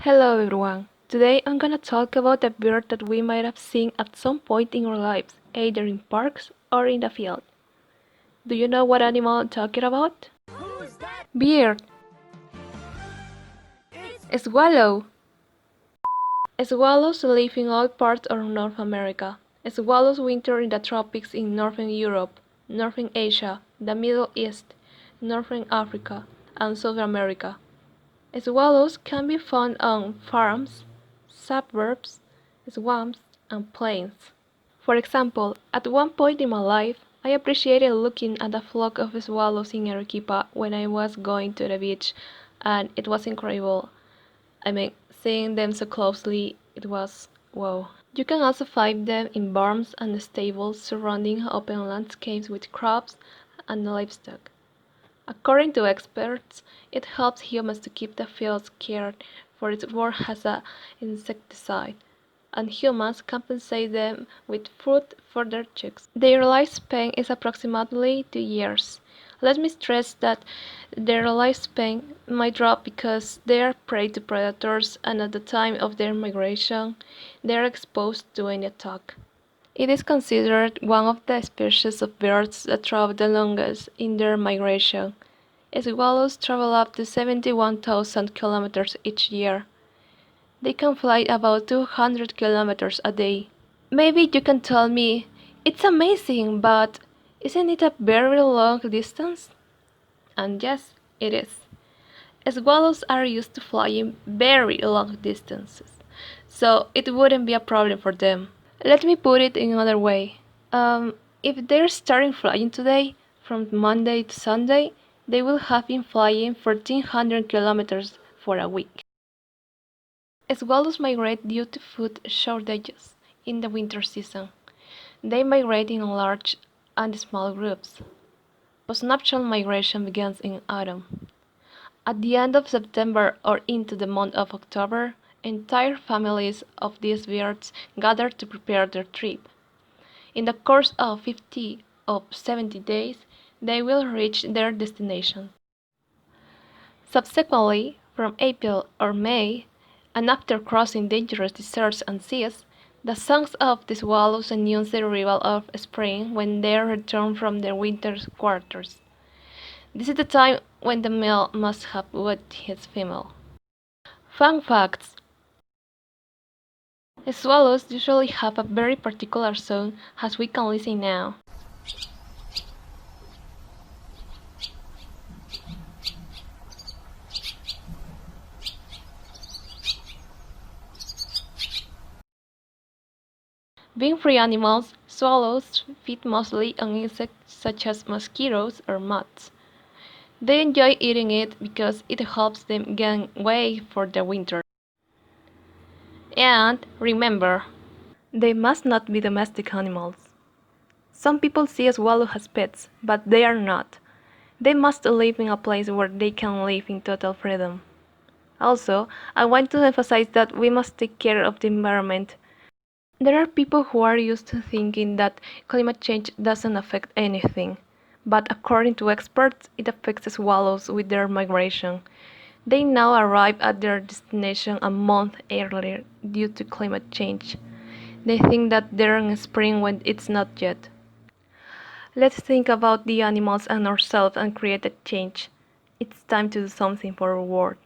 Hello everyone. Today I'm gonna talk about a bird that we might have seen at some point in our lives, either in parks or in the field. Do you know what animal I'm talking about? Bird! Swallow! Swallows live in all parts of North America. Swallows winter in the tropics in northern Europe, northern Asia, the Middle East, northern Africa, and South America. Swallows can be found on farms, suburbs, swamps, and plains. For example, at one point in my life, I appreciated looking at a flock of swallows in Arequipa when I was going to the beach, and it was incredible. Seeing them so closely, it was wow. You can also find them in barns and stables surrounding open landscapes with crops and livestock. According to experts, it helps humans to keep the fields cared for its work as an insecticide, and humans compensate them with food for their chicks. Their lifespan is approximately 2 years. Let me stress that their lifespan might drop because they are prey to predators and at the time of their migration, they are exposed to any attack. It is considered one of the species of birds that travel the longest in their migration. Swallows travel up to 71,000 kilometers each year. They can fly about 200 kilometers a day. Maybe you can tell me, it's amazing, but isn't it a very long distance? And yes, it is. Swallows are used to flying very long distances, so it wouldn't be a problem for them. Let me put it in another way. If they're starting flying today, from Monday to Sunday, they will have been flying 1,400 kilometers for a week. Swallows migrate due to food shortages in the winter season. They migrate in large and small groups. Postnuptial migration begins in autumn. At the end of September or into the month of October, entire families of these birds gather to prepare their trip. In the course of 50 or 70 days, they will reach their destination. Subsequently, from April or May, and after crossing dangerous deserts and seas, the songs of the swallows announce the arrival of spring when they return from their winter quarters. This is the time when the male must have with his female. Fun facts: swallows usually have a very particular song as we can listen now. Being free animals, swallows feed mostly on insects such as mosquitoes or moths. They enjoy eating it because it helps them gain weight for the winter. And remember, they must not be domestic animals. Some people see swallows as pets, but they are not. They must live in a place where they can live in total freedom. Also, I want to emphasize that we must take care of the environment. There are people who are used to thinking that climate change doesn't affect anything, but according to experts, it affects swallows with their migration. They now arrive at their destination a month earlier due to climate change. They think that they're in spring when it's not yet. Let's think about the animals and ourselves and create a change. It's time to do something for our world.